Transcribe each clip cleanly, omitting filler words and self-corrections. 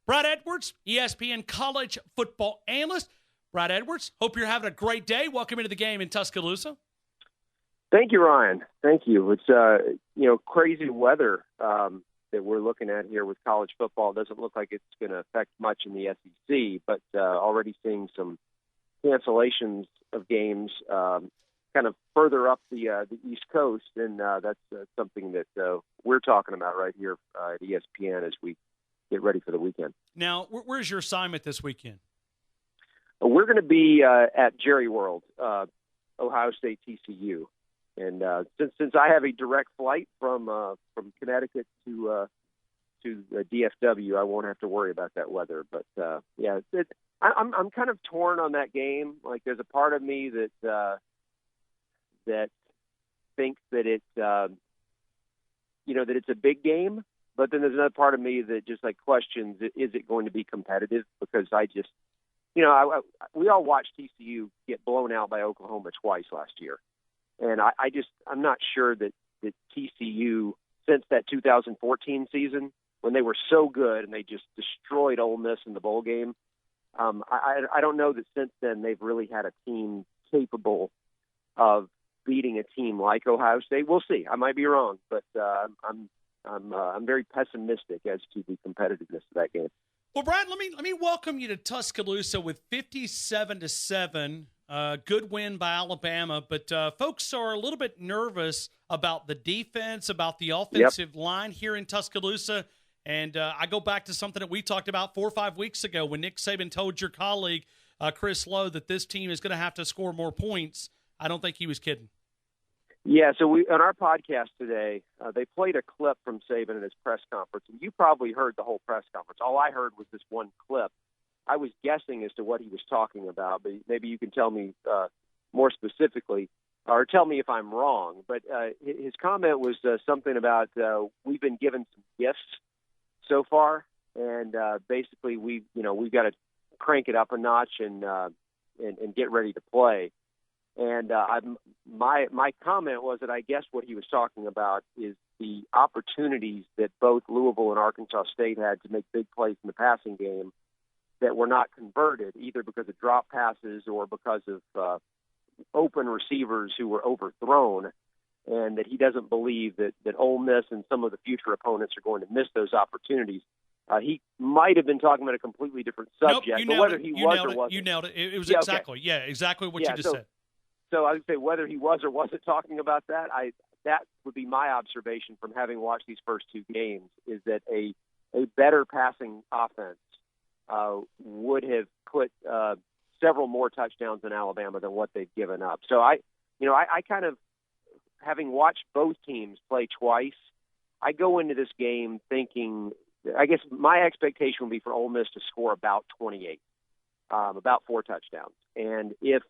Brad Edwards, ESPN college football analyst. Brad Edwards, hope you're having a great day. Welcome into the game in Tuscaloosa. Thank you, Ryan. Thank you. It's crazy weather that we're looking at here with college football. It doesn't look like it's going to affect much in the SEC, but already seeing some cancellations of games kind of further up the East Coast, and that's something that we're talking about right here at ESPN as we get ready for the weekend. Now, where's your assignment this weekend? We're going to be at Jerry World, Ohio State TCU. And since I have a direct flight from Connecticut to DFW, I won't have to worry about that weather. But I'm kind of torn on that game. Like, there's a part of me that thinks that it's that it's a big game, but then there's another part of me that just questions, is it going to be competitive? Because I just, we all watched TCU get blown out by Oklahoma twice last year. And I'm not sure that TCU, since that 2014 season, when they were so good and they just destroyed Ole Miss in the bowl game, I don't know that since then they've really had a team capable of beating a team like Ohio State. We'll see. I might be wrong, but I'm very pessimistic as to the competitiveness of that game. Well, Brad, let me welcome you to Tuscaloosa with 57-7. Good win by Alabama, but folks are a little bit nervous about the defense, about the offensive line here in Tuscaloosa. And I go back to something that we talked about 4 or 5 weeks ago when Nick Saban told your colleague, Chris Lowe, that this team is going to have to score more points. I don't think he was kidding. Yeah, so on our podcast today, they played a clip from Saban at his press conference, and you probably heard the whole press conference. All I heard was this one clip. I was guessing as to what he was talking about, but maybe you can tell me more specifically, or tell me if I'm wrong. But his comment was something about we've been given some gifts so far, and basically we've got to crank it up a notch and get ready to play. And my comment was that I guess what he was talking about is the opportunities that both Louisville and Arkansas State had to make big plays in the passing game that were not converted, either because of drop passes or because of open receivers who were overthrown, and that he doesn't believe that Ole Miss and some of the future opponents are going to miss those opportunities. He might have been talking about a completely different subject, but whether he was or wasn't. You nailed it. It was exactly what you just said. So I would say whether he was or wasn't talking about that, that would be my observation from having watched these first two games, is that a better passing offense would have put several more touchdowns in Alabama than what they've given up. So I kind of, having watched both teams play twice, I go into this game thinking, I guess my expectation would be for Ole Miss to score about 28, about 4 touchdowns. And if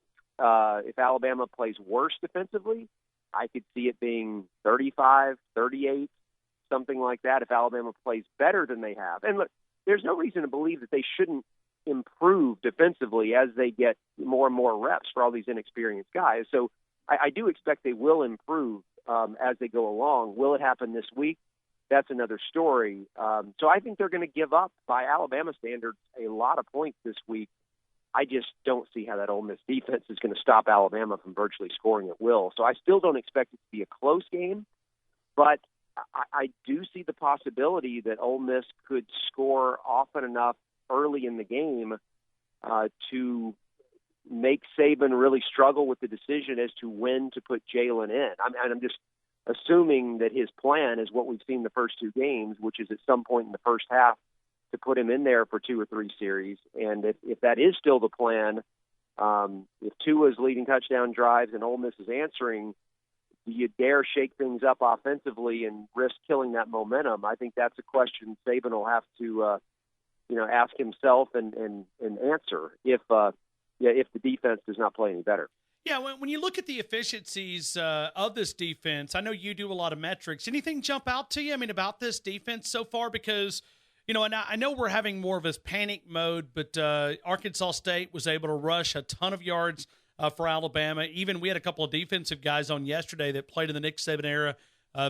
Alabama plays worse defensively, I could see it being 35, 38, something like that. If Alabama plays better than they have. And look, there's no reason to believe that they shouldn't improve defensively as they get more and more reps for all these inexperienced guys. So I do expect they will improve as they go along. Will it happen this week? That's another story. So I think they're going to give up, by Alabama standards, a lot of points this week. I just don't see how that Ole Miss defense is going to stop Alabama from virtually scoring at will. So I still don't expect it to be a close game, but I do see the possibility that Ole Miss could score often enough early in the game to make Saban really struggle with the decision as to when to put Jalen in. I'm just assuming that his plan is what we've seen the first two games, which is at some point in the first half to put him in there for 2 or 3 series. And if that is still the plan, if Tua is leading touchdown drives and Ole Miss is answering, do you dare shake things up offensively and risk killing that momentum? I think that's a question Saban will have to ask himself and answer if the defense does not play any better. Yeah, when you look at the efficiencies of this defense, I know you do a lot of metrics. Anything jump out to you, about this defense so far? Because, and I know we're having more of this panic mode, but Arkansas State was able to rush a ton of yards for Alabama. Even we had a couple of defensive guys on yesterday that played in the Nick Saban era,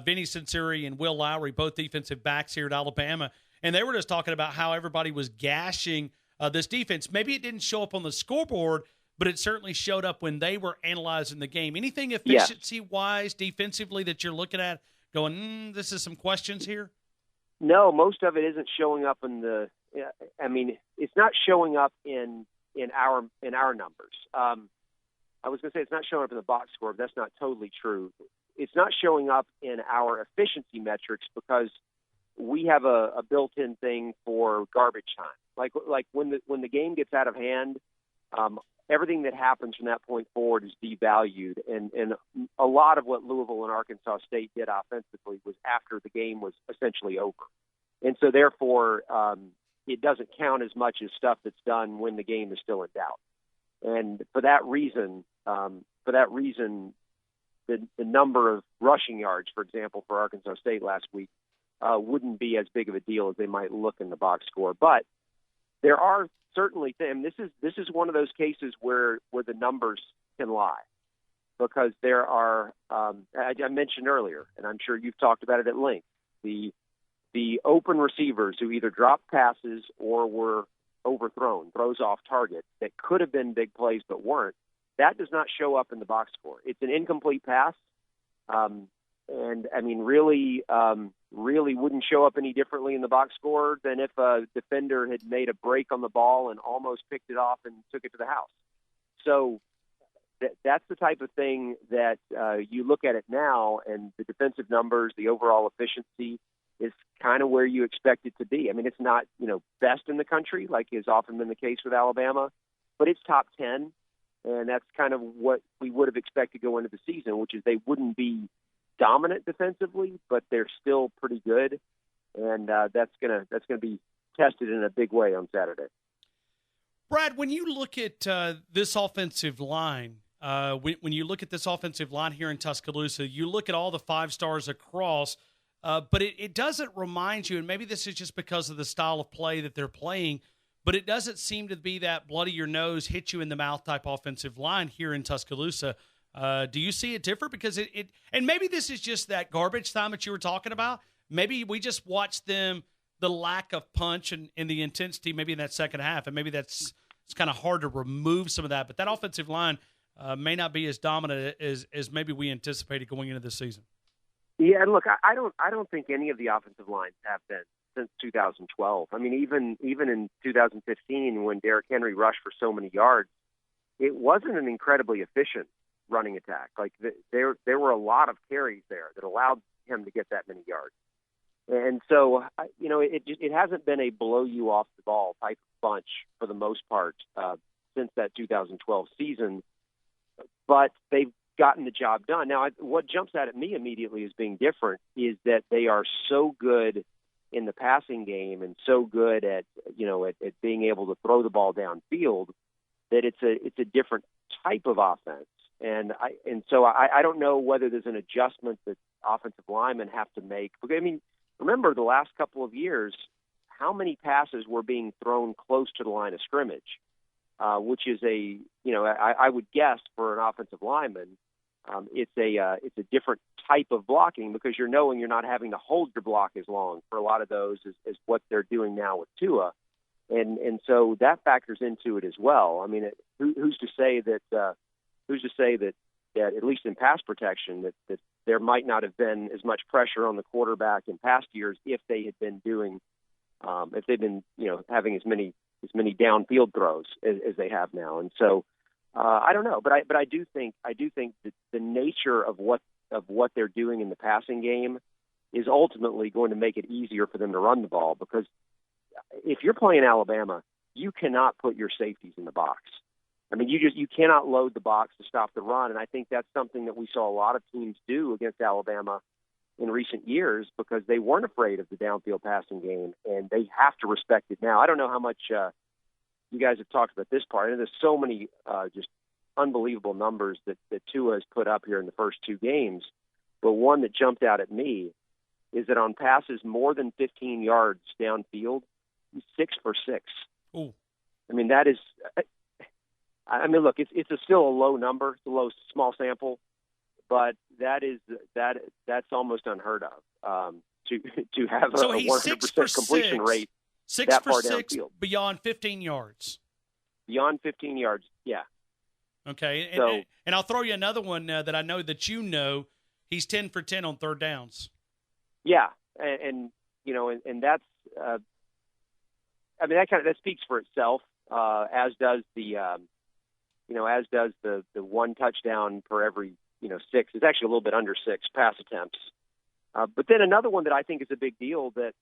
Vinny Cincinnati and Will Lowry, both defensive backs here at Alabama. and they were just talking about how everybody was gashing this defense. Maybe it didn't show up on the scoreboard, but it certainly showed up when they were analyzing the game. Anything efficiency-wise, defensively, that you're looking at going, this is some questions here? No, most of it isn't showing up in the – I mean, it's not showing up in our numbers. I was going to say it's not showing up in the box score, but that's not totally true. It's not showing up in our efficiency metrics because we have a built-in thing for garbage time. Like when the game gets out of hand, everything that happens from that point forward is devalued. And a lot of what Louisville and Arkansas State did offensively was after the game was essentially over. And so therefore, it doesn't count as much as stuff that's done when the game is still in doubt. And for that reason, the number of rushing yards, for example, for Arkansas State last week, wouldn't be as big of a deal as they might look in the box score. But there are certainly things. This is one of those cases where the numbers can lie, because there are. I mentioned earlier, and I'm sure you've talked about it at length. The open receivers who either dropped passes or were overthrown, throws off target that could have been big plays but weren't. That does not show up in the box score. It's an incomplete pass, and I mean, really wouldn't show up any differently in the box score than if a defender had made a break on the ball and almost picked it off and took it to the house. So that's the type of thing that you look at it now, and the defensive numbers, the overall efficiency is kind of where you expect it to be. I mean, it's not, best in the country like has often been the case with Alabama, but it's top 10. And that's kind of what we would have expected going into the season, which is they wouldn't be dominant defensively, but they're still pretty good. And that's gonna be tested in a big way on Saturday. Brad, when you look at this offensive line, when you look at this offensive line here in Tuscaloosa, you look at all the 5 stars across, but it doesn't remind you, and maybe this is just because of the style of play that they're playing, but it doesn't seem to be that bloody your nose, hit you in the mouth type offensive line here in Tuscaloosa. Do you see it different? Because and maybe this is just that garbage time that you were talking about. Maybe we just watched the lack of punch and the intensity maybe in that second half, and maybe it's kind of hard to remove some of that. But that offensive line may not be as dominant as maybe we anticipated going into this season. Yeah, and look, I don't think any of the offensive lines have been since 2012. I mean, even in 2015, when Derrick Henry rushed for so many yards, it wasn't an incredibly efficient running attack. Like there were a lot of carries there that allowed him to get that many yards. And so, it hasn't been a blow you off the ball type of bunch for the most part since that 2012 season. But they've gotten the job done. Now, what jumps out at me immediately as being different is that they are so good in the passing game and so good at being able to throw the ball downfield that it's a different type of offense. And so I don't know whether there's an adjustment that offensive linemen have to make. I mean, remember the last couple of years, how many passes were being thrown close to the line of scrimmage, which is I would guess for an offensive lineman, it's a different type of blocking, because you're knowing you're not having to hold your block as long for a lot of those as what they're doing now with Tua. And so that factors into it as well. I mean, who's to say that at least in pass protection that there might not have been as much pressure on the quarterback in past years if they had been having as many downfield throws as they have now. And so I don't know, but I do think that the nature of what they're doing in the passing game is ultimately going to make it easier for them to run the ball, because if you're playing Alabama, you cannot put your safeties in the box. I mean, you cannot load the box to stop the run, and I think that's something that we saw a lot of teams do against Alabama in recent years, because they weren't afraid of the downfield passing game, and they have to respect it now. I don't know how much you guys have talked about this part, and there's so many just unbelievable numbers that Tua has put up here in the first 2 games, but one that jumped out at me is that on passes more than 15 yards downfield, he's 6 for 6. Ooh. I mean, that is. I mean, look, it's still a low number, it's a small sample, but that's almost unheard of. to have so a he's 100% completion rate. 6 that for far 6 downfield. beyond 15 yards. Beyond 15 yards, yeah. Okay, So, and I'll throw you another one that I know that you know. He's 10 for 10 on third downs. yeah, and you know, and that's, I mean, that speaks for itself. As does the one touchdown per every 6. It's actually a little bit under 6 pass attempts. But then another one that I think is a big deal that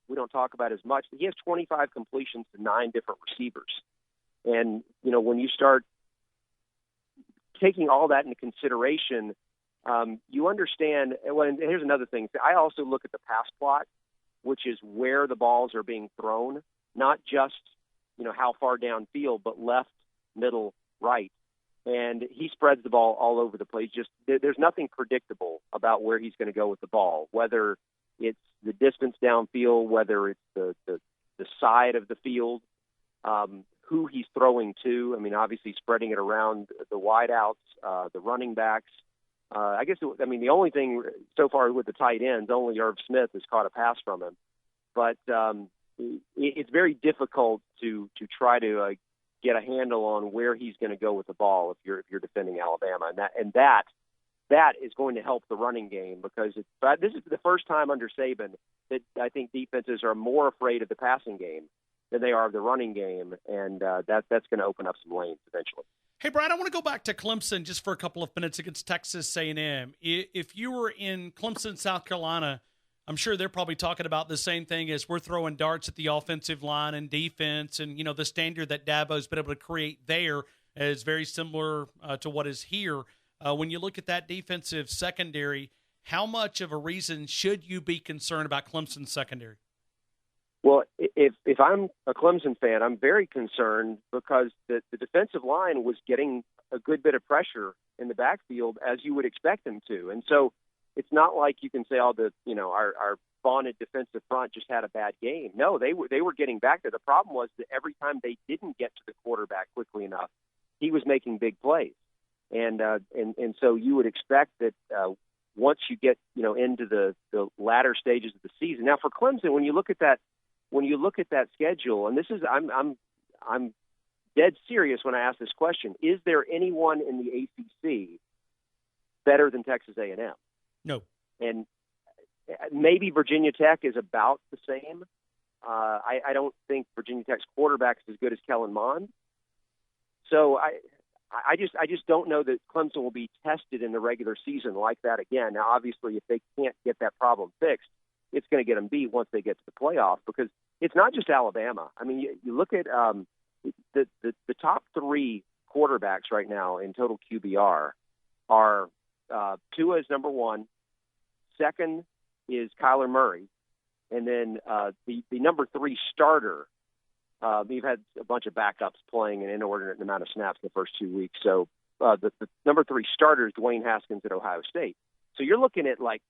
we don't talk about as much. He has 25 completions to 9 different receivers, and when you start taking all that into consideration, you understand. Well, and here's another thing. I also look at the pass plot, which is where the balls are being thrown, not just how far downfield, but left, middle, right. And he spreads the ball all over the place. Just there's nothing predictable about where he's going to go with the ball, whether it's the distance downfield, whether it's the side of the field, who he's throwing to. I mean, obviously spreading it around the wideouts, the running backs. The only thing so far with the tight ends, only Irv Smith has caught a pass from him. But it's very difficult to try to get a handle on where he's going to go with the ball if you're defending Alabama, and that is going to help the running game, because this is the first time under Saban that I think defenses are more afraid of the passing game than they are of the running game, and that's going to open up some lanes eventually. Hey, Brad, I want to go back to Clemson just for a couple of minutes against Texas A&M. If you were in Clemson, South Carolina, I'm sure they're probably talking about the same thing as we're throwing darts at the offensive line and defense, and the standard that Dabo's been able to create there is very similar to what is here. When you look at that defensive secondary, how much of a reason should you be concerned about Clemson's secondary? Well, if I'm a Clemson fan, I'm very concerned because the defensive line was getting a good bit of pressure in the backfield, as you would expect them to. And so it's not like you can say, our vaunted defensive front just had a bad game. No, they were getting back there. The problem was that every time they didn't get to the quarterback quickly enough, he was making big plays. And so you would expect that once you get into the latter stages of the season. Now for Clemson, when you look at that schedule, and this is I'm dead serious when I ask this question: is there anyone in the ACC better than Texas A&M? No. And maybe Virginia Tech is about the same. I don't think Virginia Tech's quarterback is as good as Kellen Mond. So I just don't know that Clemson will be tested in the regular season like that again. Now, obviously, if they can't get that problem fixed, it's going to get them beat once they get to the playoff, because it's not just Alabama. I mean, you look at the top 3 quarterbacks right now in total QBR are Tua is number 1, second is Kyler Murray, and then the number 3 starter. We've had a bunch of backups playing an inordinate amount of snaps in the first 2 weeks. So the number 3 starter is Dwayne Haskins at Ohio State. So you're looking at like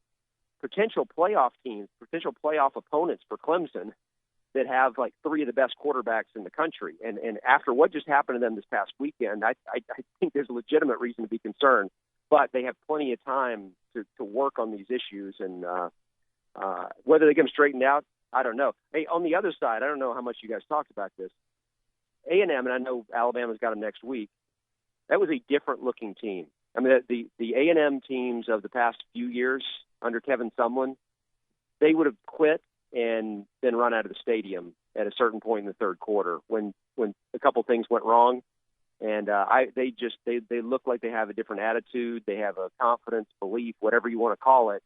potential playoff teams, potential playoff opponents for Clemson that have like 3 of the best quarterbacks in the country. And after what just happened to them this past weekend, I think there's a legitimate reason to be concerned. But they have plenty of time to work on these issues, and whether they get them straightened out, I don't know. Hey, on the other side, I don't know how much you guys talked about this. A&M, and I know Alabama's got them next week, that was a different-looking team. I mean, the A&M teams of the past few years under Kevin Sumlin, they would have quit and then run out of the stadium at a certain point in the third quarter when a couple things went wrong. And they look like they have a different attitude. They have a confidence, belief, whatever you want to call it.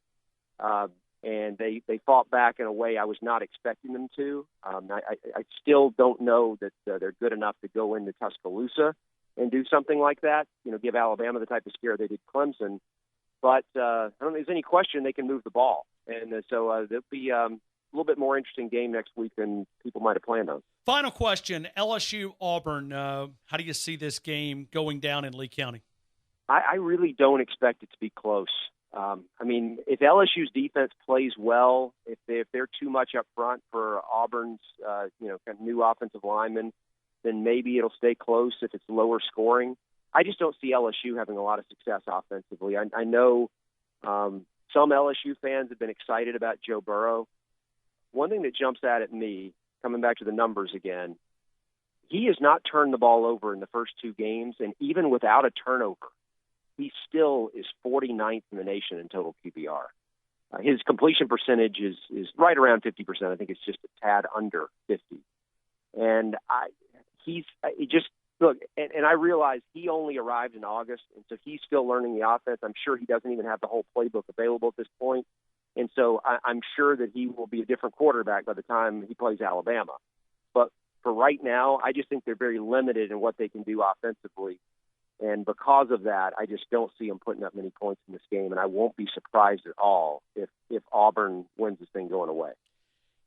And they fought back in a way I was not expecting them to. I still don't know that they're good enough to go into Tuscaloosa and do something like that, give Alabama the type of scare they did Clemson. But I don't think there's any question they can move the ball. And so there'll be a little bit more interesting game next week than people might have planned on. Final question, LSU-Auburn, how do you see this game going down in Lee County? I really don't expect it to be close. I mean, if LSU's defense plays well, if they're too much up front for Auburn's, kind of new offensive linemen, then maybe it'll stay close if it's lower scoring. I just don't see LSU having a lot of success offensively. I know Some LSU fans have been excited about Joe Burrow. One thing that jumps out at me, coming back to the numbers again, he has not turned the ball over in the first 2 games, and even without a turnover, he still is 49th in the nation in total QBR. His completion percentage is right around 50%. I think it's just a tad under 50. And I realize he only arrived in August, and so he's still learning the offense. I'm sure he doesn't even have the whole playbook available at this point. And so I'm sure that he will be a different quarterback by the time he plays Alabama. But for right now, I just think they're very limited in what they can do offensively. And because of that, I just don't see them putting up many points in this game. And I won't be surprised at all if Auburn wins this thing going away.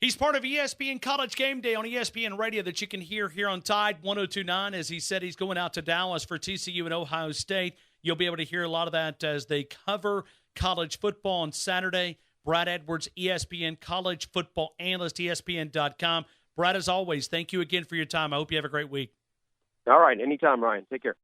He's part of ESPN College Game Day on ESPN Radio that you can hear here on Tide 102.9. As he said, he's going out to Dallas for TCU and Ohio State. You'll be able to hear a lot of that as they cover college football on Saturday. Brad Edwards, ESPN College Football Analyst, ESPN.com. Brad, as always, thank you again for your time. I hope you have a great week. All right. Anytime, Ryan. Take care.